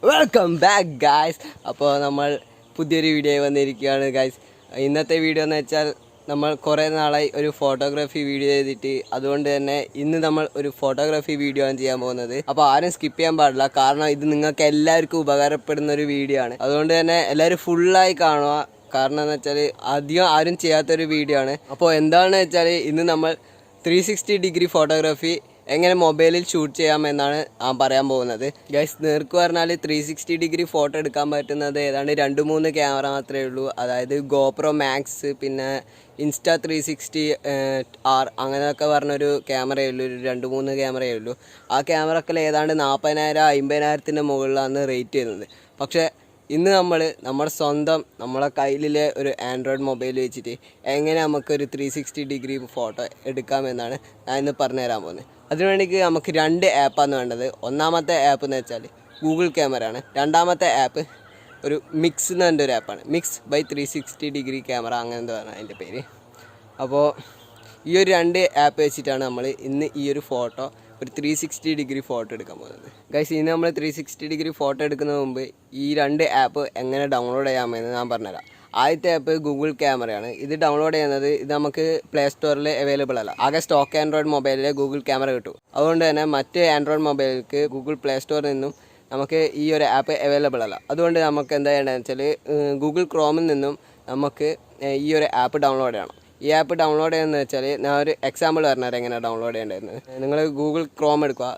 Welcome back guys. അപ്പോൾ നമ്മൾ പുതിയൊരു വീഡിയോ വന്നിരിക്കുകയാണ് ഗായ്സ്. ഇന്നത്തെ വീഡിയോ എന്ന് വെച്ചാൽ നമ്മൾ കുറേ നാളായി ഒരു ഫോട്ടോഗ്രാഫി വീഡിയോ ചെയ്തിട്ട്, അതുകൊണ്ട് തന്നെ ഇന്ന് നമ്മൾ ഒരു ഫോട്ടോഗ്രാഫി വീഡിയോ ആണ് ചെയ്യാൻ പോകുന്നത്. അപ്പോൾ ആരും സ്കിപ്പ് ചെയ്യാൻ പാടില്ല, കാരണം ഇത് നിങ്ങൾക്ക് എല്ലാവർക്കും ഉപകാരപ്പെടുന്ന ഒരു വീഡിയോ ആണ്. അതുകൊണ്ട് തന്നെ എല്ലാവരും ഫുള്ളായി കാണുക. കാരണം എന്ന് വെച്ചാൽ അധികം ആരും ചെയ്യാത്തൊരു വീഡിയോ ആണ്. അപ്പോൾ എന്താണെന്ന് വെച്ചാൽ ഇന്ന് നമ്മൾ 360 ഡിഗ്രി ഫോട്ടോഗ്രാഫി എങ്ങനെ മൊബൈലിൽ ഷൂട്ട് ചെയ്യാമെന്നാണ് ഞാൻ പറയാൻ പോകുന്നത്. ഗൈസ്, നേർക്ക് പറഞ്ഞാൽ 360 ഡിഗ്രി ഫോട്ടോ എടുക്കാൻ പറ്റുന്നത് ഏതാണ്ട് 2-3 ക്യാമറ മാത്രമേ ഉള്ളൂ. അതായത് ഗോപ്രോ മാക്സ്, പിന്നെ ഇൻസ്റ്റാ 360 R അങ്ങനെയൊക്കെ പറഞ്ഞൊരു ക്യാമറയേ ഉള്ളൂ. ഒരു 2-3 ക്യാമറയേ ഉള്ളൂ. ആ ക്യാമറകൾ ഏതാണ്ട് 40,000-50,000 മുകളിലാണ് റേറ്റ് ചെയ്യുന്നത്. പക്ഷേ ഇന്ന് നമ്മുടെ സ്വന്തം നമ്മളെ കയ്യിലെ ഒരു ആൻഡ്രോയിഡ് മൊബൈൽ വെച്ചിട്ട് എങ്ങനെ നമുക്കൊരു 360 ഡിഗ്രി ഫോട്ടോ എടുക്കാമെന്നാണ് ഞാൻ ഇന്ന് പറഞ്ഞുതരാൻ പോകുന്നത്. അതിനുവേണ്ടി നമുക്ക് 2 ആപ്പാണ് വേണ്ടത്. ഒന്നാമത്തെ ആപ്പ് എന്ന് വെച്ചാൽ ഗൂഗിൾ ക്യാമറയാണ്. രണ്ടാമത്തെ ആപ്പ് ഒരു മിക്സ് എന്ന് പറഞ്ഞ ഒരു ആപ്പാണ്. മിക്സ് ബൈ 360 ഡിഗ്രി ക്യാമറ അങ്ങനെ എന്താ പറഞ്ഞാൽ അതിൻ്റെ പേര്. അപ്പോൾ ഈ ഒരു 2 ആപ്പ് വെച്ചിട്ടാണ് നമ്മൾ ഇന്ന് ഈ ഒരു ഫോട്ടോ, ഒരു 360 ഡിഗ്രി ഫോട്ടോ എടുക്കാൻ പോകുന്നത്. ഗൈസ്, ഇനി നമ്മൾ 360 ഡിഗ്രി ഫോട്ടോ എടുക്കുന്നതിന് മുമ്പ് ഈ 2 ആപ്പ് എങ്ങനെ ഡൗൺലോഡ് ചെയ്യാമെന്ന് ഞാൻ പറഞ്ഞുതരാം. ആദ്യത്തെ ആപ്പ് ഗൂഗിൾ ക്യാമറയാണ്. ഇത് ഡൗൺലോഡ് ചെയ്യുന്നത് ഇത് നമുക്ക് പ്ലേ സ്റ്റോറിൽ അവൈലബിൾ അല്ല. ആകെ സ്റ്റോക്ക് ആൻഡ്രോയിഡ് മൊബൈലിൽ ഗൂഗിൾ ക്യാമറ കിട്ടും. അതുകൊണ്ട് തന്നെ മറ്റ് ആൻഡ്രോയിഡ് മൊബൈലിലേക്ക് ഗൂഗിൾ പ്ലേ സ്റ്റോറിൽ നിന്നും നമുക്ക് ഈ ഒരു ആപ്പ് അവൈലബിൾ അല്ല. അതുകൊണ്ട് നമുക്ക് എന്താ ചെയ്യേണ്ടതെന്ന് വെച്ചാൽ ഗൂഗിൾ ക്രോമിൽ നിന്നും നമുക്ക് ഈ ഒരു ആപ്പ് ഡൗൺലോഡ് ചെയ്യണം. ഈ ആപ്പ് ഡൗൺലോഡ് ചെയ്യുന്നത് വെച്ചാൽ ഞാൻ ഒരു എക്സാമ്പിൾ പറഞ്ഞുതരാം എങ്ങനെ ഡൗൺലോഡ് ചെയ്യേണ്ടതെന്ന്. നിങ്ങൾ ഗൂഗിൾ ക്രോം എടുക്കുക.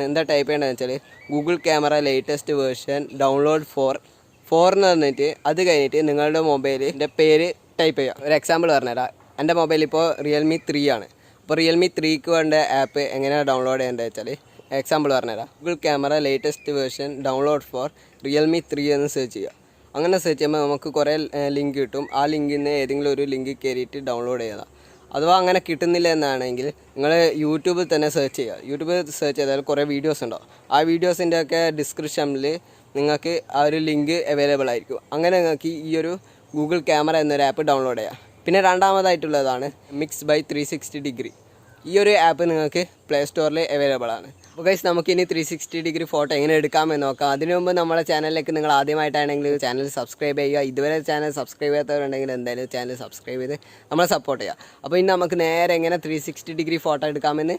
എന്താ ടൈപ്പ് ചെയ്യേണ്ടതെന്ന് വെച്ചാൽ Google camera latest version download for എന്ന് പറഞ്ഞിട്ട് അത് കഴിഞ്ഞിട്ട് നിങ്ങളുടെ മൊബൈലിൻ്റെ പേര് ടൈപ്പ് ചെയ്യുക. ഒരു എക്സാമ്പിൾ പറഞ്ഞുതരാം. എൻ്റെ മൊബൈൽ ഇപ്പോൾ റിയൽമി 3 ആണ്. അപ്പോൾ റിയൽമി 3ക്ക് വേണ്ട ആപ്പ് എങ്ങനെയാണ് ഡൗൺലോഡ് ചെയ്യേണ്ടത് വെച്ചാൽ എക്സാമ്പിൾ പറഞ്ഞുതരാം. Google camera latest version download for Realme 3 എന്ന് സെർച്ച് ചെയ്യുക. അങ്ങനെ സെർച്ച് ചെയ്യുമ്പോൾ നമുക്ക് കുറേ ലിങ്ക് കിട്ടും. ആ ലിങ്കിൽ നിന്ന് ഏതെങ്കിലും ഒരു ലിങ്ക് കയറിയിട്ട് ഡൗൺലോഡ് ചെയ്യുക. അഥവാ അങ്ങനെ കിട്ടുന്നില്ല എന്നാണെങ്കിൽ നിങ്ങൾ യൂട്യൂബിൽ തന്നെ സെർച്ച് ചെയ്യുക. യൂട്യൂബിൽ സെർച്ച് ചെയ്താൽ കുറേ വീഡിയോസ് ഉണ്ടാവും. ആ വീഡിയോസിൻ്റെ ഒക്കെ ഡിസ്ക്രിപ്ഷനിൽ നിങ്ങൾക്ക് ആ ഒരു ലിങ്ക് അവൈലബിൾ ആയിരിക്കും. അങ്ങനെ നിങ്ങൾക്ക് ഈ ഒരു ഗൂഗിൾ ക്യാമറ എന്നൊരു ആപ്പ് ഡൗൺലോഡ് ചെയ്യാം. പിന്നെ രണ്ടാമതായിട്ടുള്ളതാണ് മിക്സ് ബൈ 360 ഡിഗ്രി. ഈ ഒരു ആപ്പ് നിങ്ങൾക്ക് പ്ലേ സ്റ്റോറിൽ അവൈലബിൾ ആണ്. അപ്പോൾ ഗൈസ്, നമുക്കിനി 360 ഡിഗ്രി ഫോട്ടോ എങ്ങനെ എടുക്കാമെന്ന് നോക്കാം. അതിനു മുമ്പ് നമ്മുടെ ചാനലിലേക്ക് നിങ്ങൾ ആദ്യമായിട്ടാണെങ്കിൽ ചാനൽ സബ്സ്ക്രൈബ് ചെയ്യുക. ഇതുവരെ ചാനൽ സബ്സ്ക്രൈബ് ചെയ്യാത്തവരുണ്ടെങ്കിൽ എന്തായാലും ചാനൽ സബ്സ്ക്രൈബ് ചെയ്ത് നമ്മളെ സപ്പോർട്ട് ചെയ്യുക. അപ്പോൾ ഇനി നമുക്ക് നേരെ എങ്ങനെ 360 ഡിഗ്രി ഫോട്ടോ എടുക്കാമെന്ന്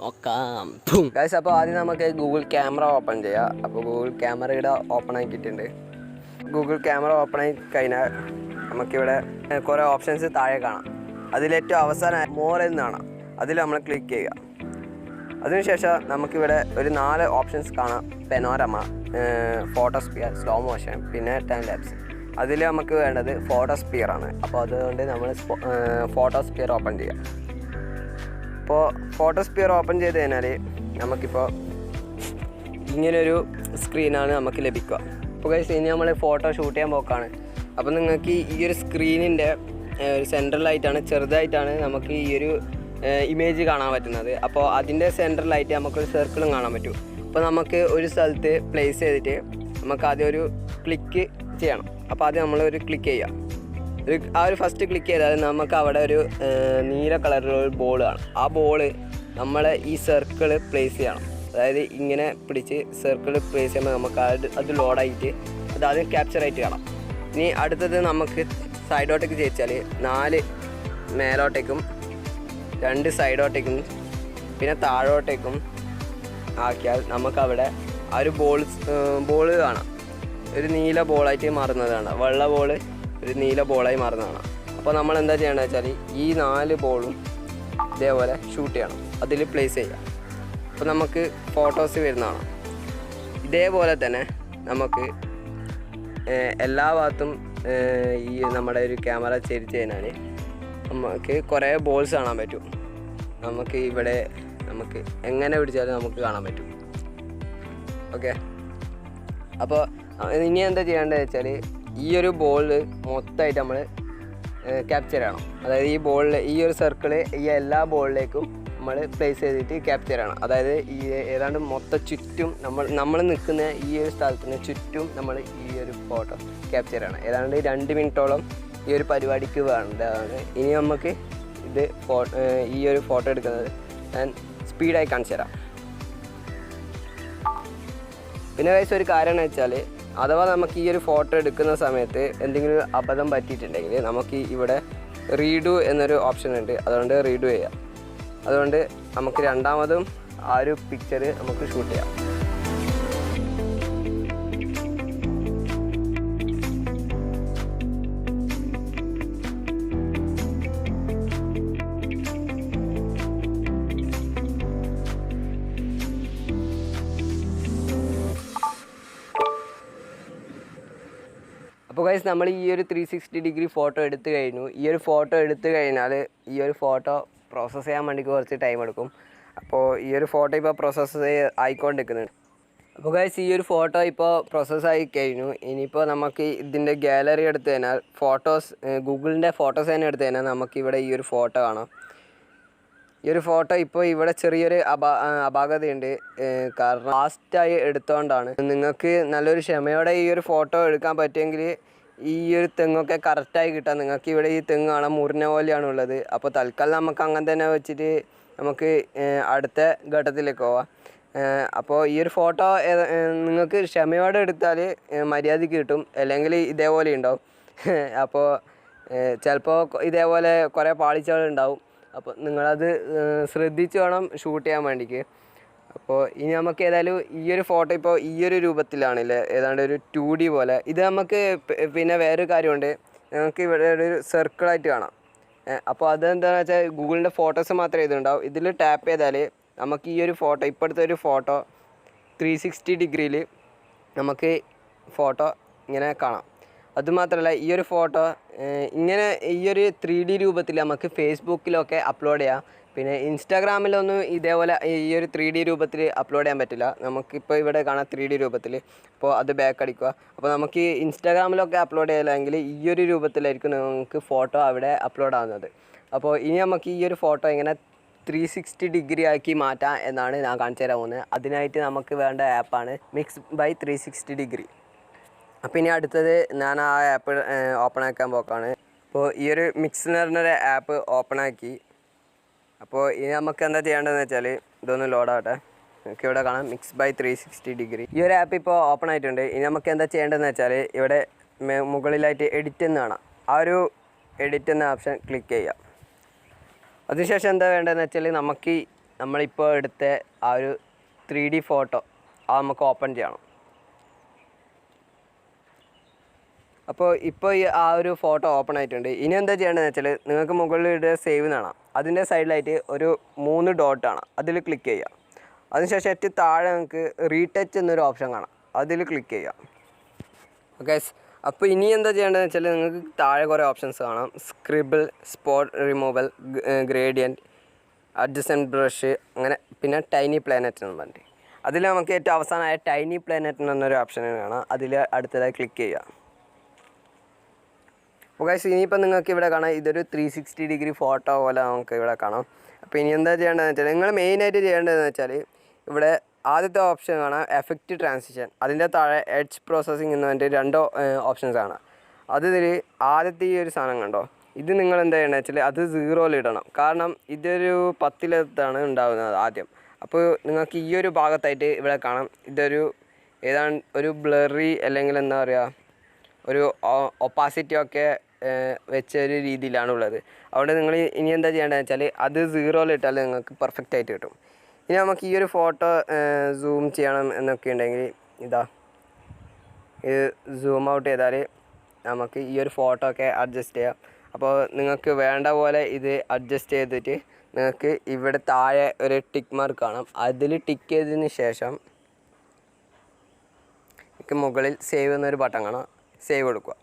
നോക്കാം ഗൈസ്. അപ്പോൾ ആദ്യം നമുക്ക് ഗൂഗിൾ ക്യാമറ ഓപ്പൺ ചെയ്യാം. അപ്പോൾ ഗൂഗിൾ ക്യാമറയുടെ ഓപ്പൺ ആക്കിയിട്ടുണ്ട്. ഗൂഗിൾ ക്യാമറ ഓപ്പൺ ആയി കഴിഞ്ഞാൽ നമുക്കിവിടെ കുറേ ഓപ്ഷൻസ് താഴെ കാണാം. അതിലേറ്റവും അവസാനം മോർ എന്ന് കാണാം. അതിൽ നമ്മൾ ക്ലിക്ക് ചെയ്യുക. അതിനുശേഷം നമുക്കിവിടെ ഒരു 4 ഓപ്ഷൻസ് കാണാം. പെനോരമ, ഫോട്ടോസ്പിയർ, സ്ലോ മോഷൻ, പിന്നെ ടൈം ലാപ്സ്. അതിൽ നമുക്ക് വേണ്ടത് ഫോട്ടോസ്പിയർ ആണ്. അപ്പോൾ അതുകൊണ്ട് നമ്മൾ ഫോട്ടോസ്പിയർ ഓപ്പൺ ചെയ്യാം. അപ്പോൾ ഫോട്ടോസ്പിയർ ഓപ്പൺ ചെയ്ത് കഴിഞ്ഞാൽ നമുക്കിപ്പോൾ ഇങ്ങനൊരു സ്ക്രീനാണ് നമുക്ക് ലഭിക്കുക. അപ്പോൾ ഗൈസ്, ഇനി നമ്മൾ ഫോട്ടോ ഷൂട്ട് ചെയ്യാൻ പോക്കാണ്. അപ്പോൾ നിങ്ങൾക്ക് ഈ ഒരു സ്ക്രീനിൻ്റെ ഒരു സെൻട്രലായിട്ടാണ്, ചെറുതായിട്ടാണ് നമുക്ക് ഈ ഒരു ഇമേജ് കാണാൻ പറ്റുന്നത്. അപ്പോൾ അതിൻ്റെ സെൻട്രലായിട്ട് നമുക്കൊരു സർക്കിളും കാണാൻ പറ്റും. അപ്പോൾ നമുക്ക് ഒരു സ്ഥലത്ത് പ്ലേസ് ചെയ്തിട്ട് നമുക്ക് ആദ്യം ഒരു ക്ലിക്ക് ചെയ്യണം. അപ്പോൾ ആദ്യം നമ്മളൊരു ക്ലിക്ക് ചെയ്യാം. ആ ഒരു ഫസ്റ്റ് ക്ലിക്ക് ചെയ്താൽ നമുക്ക് അവിടെ ഒരു നീല കളറിലുള്ള ഒരു ബോൾ കാണും. ആ ബോൾ നമ്മൾ ഈ സർക്കിൾ പ്ലേസ് ചെയ്യണം. അതായത് ഇങ്ങനെ പിടിച്ച് സർക്കിൾ പ്ലേസ് ചെയ്യുമ്പോൾ നമുക്ക് അത് ലോഡായിട്ട് അത് ആദ്യം ക്യാപ്ചറായിട്ട് കാണാം. ഇനി അടുത്തത് നമുക്ക് സൈഡോട്ടേക്ക് ചെയ്യിച്ചാൽ 4 മേലോട്ടേക്കും 2 സൈഡോട്ടേക്കും പിന്നെ താഴോട്ടേക്കും ആക്കിയാൽ നമുക്കവിടെ ആ ഒരു ബോൾ കാണാം. ഒരു നീല ബോളായിട്ട് മാറുന്നതാണ്. വെള്ള ബോൾ ഒരു നീല ബോളായി മാറുന്നതാണ്. അപ്പോൾ നമ്മൾ എന്താ ചെയ്യേണ്ടത് വെച്ചാൽ ഈ 4 ബോളും ഇതേപോലെ ഷൂട്ട് ചെയ്യണം. അതിൽ പ്ലേസ് ചെയ്യാം. അപ്പോൾ നമുക്ക് ഫോട്ടോസ് വരുന്നതാണ്. ഇതേപോലെ തന്നെ നമുക്ക് എല്ലാ ഭാഗത്തും ഈ നമ്മുടെ ഒരു ക്യാമറ ചെരിച്ച് കഴിഞ്ഞാൽ നമുക്ക് കുറേ ബോൾസ് കാണാൻ പറ്റും. നമുക്ക് ഇവിടെ നമുക്ക് എങ്ങനെ പിടിച്ചാലും നമുക്ക് കാണാൻ പറ്റും. ഓക്കെ, അപ്പോൾ ഇനി എന്താ ചെയ്യേണ്ടത് വെച്ചാൽ ഈ ഒരു ബോൾ മൊത്തമായിട്ട് നമ്മൾ ക്യാപ്ചർ ചെയ്യണം. അതായത് ഈ ബോളിൽ ഈ ഒരു സർക്കിള് ഈ എല്ലാ ബോളിലേക്കും നമ്മൾ പ്ലേസ് ചെയ്തിട്ട് ക്യാപ്ചർ ചെയ്യണം. അതായത് ഈ ഏതാണ്ട് മൊത്തം ചുറ്റും നമ്മൾ നിൽക്കുന്ന ഈ ഒരു സ്ഥലത്തിന് ചുറ്റും നമ്മൾ ഈ ഒരു ഫോട്ടോ ക്യാപ്ചർ ചെയ്യണം. ഏതാണ്ട് 2 മിനിറ്റോളം ഈ ഒരു പരിപാടിക്ക് വേണ്ടതാണ്. ഇനി നമുക്ക് ഈ ഒരു ഫോട്ടോ എടുക്കുന്നത് ഞാൻ സ്പീഡായി കാണിച്ചു തരാം. പിന്നെ ഗൈസ് ഒരു കാര്യം എന്ന് വെച്ചാൽ അഥവാ നമുക്ക് ഈ ഒരു ഫോട്ടോ എടുക്കുന്ന സമയത്ത് എന്തെങ്കിലും അബദ്ധം പറ്റിയിട്ടുണ്ടെങ്കിൽ നമുക്ക് ഇവിടെ റീഡു എന്നൊരു ഓപ്ഷൻ ഉണ്ട്. അതുകൊണ്ട് റീഡു ചെയ്യാം. അതുകൊണ്ട് നമുക്ക് രണ്ടാമതും ആ ഒരു പിക്ചർ നമുക്ക് ഷൂട്ട് ചെയ്യാം. അപ്പോൾ ഗൈസ് നമ്മൾ ഈ ഒരു 360 ഡിഗ്രി ഫോട്ടോ എടുത്തു കഴിഞ്ഞു. ഈ ഒരു ഫോട്ടോ എടുത്തു കഴിഞ്ഞാൽ ഈ ഒരു ഫോട്ടോ പ്രോസസ്സ് ചെയ്യാൻ വേണ്ടി കുറച്ച് ടൈം എടുക്കും. അപ്പോൾ ഈ ഒരു ഫോട്ടോ ഇപ്പോൾ പ്രോസസ്സ് ആയിക്കൊണ്ടിരിക്കുന്നുണ്ട്. അപ്പോൾ ഗൈസ് ഈ ഒരു ഫോട്ടോ ഇപ്പോൾ പ്രോസസ്സായി കഴിഞ്ഞു. ഇനിയിപ്പോൾ നമുക്ക് ഇതിൻ്റെ ഗാലറി എടുത്തു കഴിഞ്ഞാൽ ഫോട്ടോസ്, ഗൂഗിളിൻ്റെ ഫോട്ടോസ് തന്നെ എടുത്തു കഴിഞ്ഞാൽ നമുക്കിവിടെ ഈ ഒരു ഫോട്ടോ കാണാം. ഈ ഒരു ഫോട്ടോ ഇപ്പോൾ ഇവിടെ ചെറിയൊരു അപാകതയുണ്ട്. കാരണം ലാസ്റ്റായി എടുത്തുകൊണ്ടാണ്. നിങ്ങൾക്ക് നല്ലൊരു ക്ഷമയോടെ ഈ ഒരു ഫോട്ടോ എടുക്കാൻ പറ്റുമെങ്കിൽ ഈ ഒരു തെങ്ങൊക്കെ കറക്റ്റായി കിട്ടാം. നിങ്ങൾക്ക് ഇവിടെ ഈ തെങ്ങ് കാണാൻ മുറിഞ്ഞ പോലെയാണ് ഉള്ളത്. അപ്പോൾ തൽക്കാലം നമുക്ക് അങ്ങനെ തന്നെ വെച്ചിട്ട് നമുക്ക് അടുത്ത ഘട്ടത്തിലേക്ക് പോവാം. അപ്പോൾ ഈ ഒരു ഫോട്ടോ നിങ്ങൾക്ക് ക്ഷമയോടെ എടുത്താൽ മര്യാദയ്ക്ക് കിട്ടും, അല്ലെങ്കിൽ ഇതേപോലെ ഉണ്ടാവും. അപ്പോൾ ചിലപ്പോൾ ഇതേപോലെ കുറേ പാളിച്ചകളുണ്ടാവും. അപ്പോൾ നിങ്ങളത് ശ്രദ്ധിച്ച് വേണം ഷൂട്ട് ചെയ്യാൻ വേണ്ടിക്ക്. അപ്പോൾ ഇനി നമുക്ക് ഏതായാലും ഈ ഒരു ഫോട്ടോ ഇപ്പോൾ ഈ ഒരു രൂപത്തിലാണല്ലേ, ഏതാണ്ട് ഒരു 2D പോലെ. ഇത് നമുക്ക് പിന്നെ വേറൊരു കാര്യമുണ്ട്, നിങ്ങൾക്ക് ഇവിടെ ഒരു സർക്കിളായിട്ട് കാണാം. അപ്പോൾ അതെന്താണെന്ന് വെച്ചാൽ ഗൂഗിളിൻ്റെ ഫോട്ടോസ് മാത്രമേ ഇതുണ്ടാവും. ഇതിൽ ടാപ്പ് ചെയ്താൽ നമുക്ക് ഈ ഒരു ഫോട്ടോ, ഇപ്പോഴത്തെ ഒരു ഫോട്ടോ 360 ഡിഗ്രിയിൽ നമുക്ക് ഫോട്ടോ ഇങ്ങനെ കാണാം. അതുമാത്രമല്ല ഈ ഒരു ഫോട്ടോ ഇങ്ങനെ ഈ ഒരു 3D രൂപത്തിൽ നമുക്ക് ഫേസ്ബുക്കിലൊക്കെ അപ്ലോഡ് ചെയ്യാം. പിന്നെ ഇൻസ്റ്റാഗ്രാമിലൊന്നും ഇതേപോലെ ഈ ഒരു 3D രൂപത്തിൽ അപ്ലോഡ് ചെയ്യാൻ പറ്റില്ല. നമുക്കിപ്പോൾ ഇവിടെ കാണാം 3D രൂപത്തിൽ. അപ്പോൾ അത് ബാക്ക് അടിക്കുക. അപ്പോൾ നമുക്ക് ഇൻസ്റ്റാഗ്രാമിലൊക്കെ അപ്ലോഡ് ചെയ്യില്ലെങ്കിൽ ഈ ഒരു രൂപത്തിലായിരിക്കും നമുക്ക് ഫോട്ടോ അവിടെ അപ്ലോഡ് ആവുന്നത്. അപ്പോൾ ഇനി നമുക്ക് ഈ ഒരു ഫോട്ടോ ഇങ്ങനെ 360 ഡിഗ്രി ആക്കി മാറ്റാം എന്നാണ് ഞാൻ കാണിച്ചു തരാൻ പോകുന്നത്. അതിനായിട്ട് നമുക്ക് വേണ്ട ആപ്പാണ് മിക്സ് ബൈ 360 ഡിഗ്രി. അപ്പോൾ ഇനി അടുത്തത് ഞാൻ ആ ആപ്പ് ഓപ്പൺ ആക്കാൻ പോക്കാണ്. അപ്പോൾ ഈ ഒരു മിക്സ് എന്ന് പറഞ്ഞൊരു ആപ്പ് ഓപ്പൺ ആക്കി. അപ്പോൾ ഇനി നമുക്ക് എന്താ ചെയ്യേണ്ടതെന്ന് വെച്ചാൽ ഇതൊന്ന് ലോഡാവട്ടെ. നമുക്ക് ഇവിടെ കാണാം മിക്സ് ബൈ 360 ഡിഗ്രി. ഈ ഒരു ആപ്പ് ഇപ്പോൾ ഓപ്പൺ ആയിട്ടുണ്ട്. ഇനി നമുക്ക് എന്താ ചെയ്യേണ്ടതെന്ന് വെച്ചാൽ ഇവിടെ മുകളിലായിട്ട് എഡിറ്റ് എന്ന് കാണാം. ആ ഒരു എഡിറ്റ് എന്ന ഓപ്ഷൻ ക്ലിക്ക് ചെയ്യാം. അതിനുശേഷം എന്താ വേണ്ടതെന്ന് വെച്ചാൽ നമ്മളിപ്പോൾ എടുത്ത ആ ഒരു 3D ഫോട്ടോ അത് നമുക്ക് ഓപ്പൺ ചെയ്യണം. അപ്പോൾ ഇപ്പോൾ ഈ ആ ഒരു ഫോട്ടോ ഓപ്പൺ ആയിട്ടുണ്ട്. ഇനി എന്താ ചെയ്യേണ്ടതെന്ന് വെച്ചാൽ നിങ്ങൾക്ക് മുകളിൽ ഇവിടെ സേവ് കാണാം. അതിൻ്റെ സൈഡിലായിട്ട് ഒരു 3 ഡോട്ട് കാണാം. അതിൽ ക്ലിക്ക് ചെയ്യുക. അതിനുശേഷം ഏറ്റവും താഴെ നിങ്ങൾക്ക് റീടച്ച് എന്നൊരു ഓപ്ഷൻ കാണാം. അതിൽ ക്ലിക്ക് ചെയ്യുക. ഓക്കെ. അപ്പോൾ ഇനി എന്താ ചെയ്യേണ്ടതെന്ന് വെച്ചാൽ നിങ്ങൾക്ക് താഴെ കുറേ ഓപ്ഷൻസ് കാണാം. Scribble, spot removal, gradient, adjacent brush, അങ്ങനെ പിന്നെ ടൈനി പ്ലാനറ്റ് എന്ന് പറഞ്ഞിട്ട് അതിൽ നമുക്ക് ഏറ്റവും അവസാനമായ ടൈനി പ്ലാനറ്റ് എന്നൊരു ഓപ്ഷൻ കാണാം. അതിൽ അടുത്തതായി ക്ലിക്ക് ചെയ്യുക. അപ്പോൾ ഗൈസ് ഇനിയിപ്പോൾ നിങ്ങൾക്ക് ഇവിടെ കാണാം ഇതൊരു 360 ഡിഗ്രി ഫോട്ടോ പോലെ നമുക്ക് ഇവിടെ കാണാം. അപ്പോൾ ഇനി എന്താ ചെയ്യേണ്ടതെന്ന് വെച്ചാൽ നിങ്ങൾ മെയിനായിട്ട് ചെയ്യേണ്ടതെന്ന് വെച്ചാൽ ഇവിടെ ആദ്യത്തെ ഓപ്ഷൻ കാണാം എഫക്റ്റ് ട്രാൻസിഷൻ. അതിൻ്റെ താഴെ എഡ്ജ് പ്രോസസ്സിംഗ് എന്ന് പറഞ്ഞിട്ട് 2 ഓപ്ഷൻസ് കാണാം. അതിൽ ആദ്യത്തെ ഈ ഒരു സാധനം കണ്ടോ, ഇത് നിങ്ങൾ എന്താ ചെയ്യേണ്ടതെന്ന് വെച്ചാൽ അത് 0-ൽ ഇടണം. കാരണം ഇതൊരു 10-ലെത്താണ് ഉണ്ടാകുന്നത് ആദ്യം. അപ്പോൾ നിങ്ങൾക്ക് ഈ ഒരു ഭാഗത്തായിട്ട് ഇവിടെ കാണാം ഇതൊരു ഏതാണ്ട് ഒരു ബ്ലറി അല്ലെങ്കിൽ എന്താ പറയുക ഒരു ഒപ്പാസിറ്റി ഒക്കെ വെച്ച ഒരു രീതിയിലാണുള്ളത്. അതുകൊണ്ട് നിങ്ങൾ ഇനി എന്താ ചെയ്യേണ്ടതെന്ന് വെച്ചാൽ അത് 0-ൽ ഇട്ടാൽ നിങ്ങൾക്ക് പെർഫെക്റ്റ് ആയിട്ട് കിട്ടും. ഇനി നമുക്ക് ഈ ഒരു ഫോട്ടോ സൂം ചെയ്യണം എന്നൊക്കെ ഉണ്ടെങ്കിൽ ഇതാ ഇത് സൂം ഔട്ട് ചെയ്താൽ നമുക്ക് ഈ ഒരു ഫോട്ടോ ഒക്കെ അഡ്ജസ്റ്റ് ചെയ്യാം. അപ്പോൾ നിങ്ങൾക്ക് വേണ്ട പോലെ ഇത് അഡ്ജസ്റ്റ് ചെയ്തിട്ട് നിങ്ങൾക്ക് ഇവിടെ താഴെ ഒരു ടിക്ക് മാർക്ക് കാണാം. അതിൽ ടിക്ക് ചെയ്തതിന് ശേഷം നിങ്ങൾക്ക് മുകളിൽ സേവ് എന്നൊരു ബട്ടൺ കാണാം. സേവ് കൊടുക്കുക.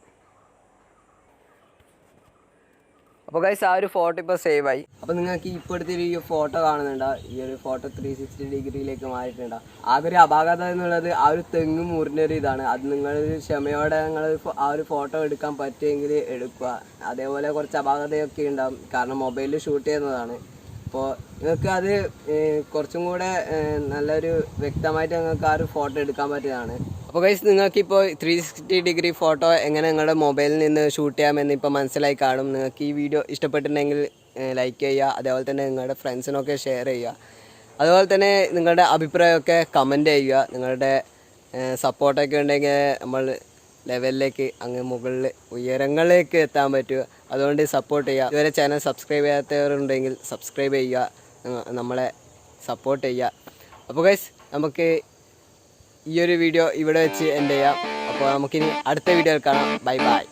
അപ്പോൾ ഗൈസ് ആ ഒരു ഫോട്ടോ ഇപ്പോൾ സേവ് ആയി. അപ്പോൾ നിങ്ങൾക്ക് ഇപ്പോഴത്തെ ഈ ഫോട്ടോ കാണുന്നുണ്ടോ, ഈ ഒരു ഫോട്ടോ 360 ഡിഗ്രിയിലേക്ക് മാറിയിട്ടുണ്ടോ. ആകെ ഒരു അപാകത എന്നുള്ളത് ആ ഒരു തെങ്ങ് മുറിഞ്ഞൊരു ഇതാണ്. അത് നിങ്ങൾ ക്ഷമയോടെ നിങ്ങൾ ആ ഒരു ഫോട്ടോ എടുക്കാൻ പറ്റുമെങ്കിൽ എടുക്കുക. അതേപോലെ കുറച്ച് അപാകതയൊക്കെ ഉണ്ടാകും, കാരണം മൊബൈലിൽ ഷൂട്ട് ചെയ്യുന്നതാണ്. അപ്പോൾ നിങ്ങൾക്ക് അത് കുറച്ചും കൂടെ നല്ലൊരു വ്യക്തമായിട്ട് നിങ്ങൾക്ക് ആ ഒരു ഫോട്ടോ എടുക്കാൻ പറ്റിയതാണ്. അപ്പോൾ ഗൈസ് നിങ്ങൾക്കിപ്പോൾ 360 ഡിഗ്രി ഫോട്ടോ എങ്ങനെ നിങ്ങളുടെ മൊബൈലിൽ നിന്ന് ഷൂട്ട് ചെയ്യാമെന്ന് ഇപ്പോൾ മനസ്സിലായി കാണും. നിങ്ങൾക്ക് ഈ വീഡിയോ ഇഷ്ടപ്പെട്ടിട്ടുണ്ടെങ്കിൽ ലൈക്ക് ചെയ്യുക. അതേപോലെ തന്നെ നിങ്ങളുടെ ഫ്രണ്ട്സിനൊക്കെ ഷെയർ ചെയ്യുക. അതുപോലെ തന്നെ നിങ്ങളുടെ അഭിപ്രായമൊക്കെ കമൻറ്റ് ചെയ്യുക. നിങ്ങളുടെ സപ്പോർട്ടൊക്കെ ഉണ്ടെങ്കിൽ നമ്മൾ ലെവലിലേക്ക് അങ്ങ് മുകളിൽ ഉയരങ്ങളിലേക്ക് എത്താൻ പറ്റും. അതുകൊണ്ട് സപ്പോർട്ട് ചെയ്യുക. ഇതുവരെ ചാനൽ സബ്സ്ക്രൈബ് ചെയ്യാത്തവരുണ്ടെങ്കിൽ സബ്സ്ക്രൈബ് ചെയ്യുക, നമ്മളെ സപ്പോർട്ട് ചെയ്യുക. അപ്പോൾ ഗൈസ് നമുക്ക് ഈ ഒരു വീഡിയോ ഇവിടെ വെച്ച് എൻഡ് ചെയ്യാം. അപ്പോൾ നമുക്കിനി അടുത്ത വീഡിയോയിൽ കാണാം. Bye bye.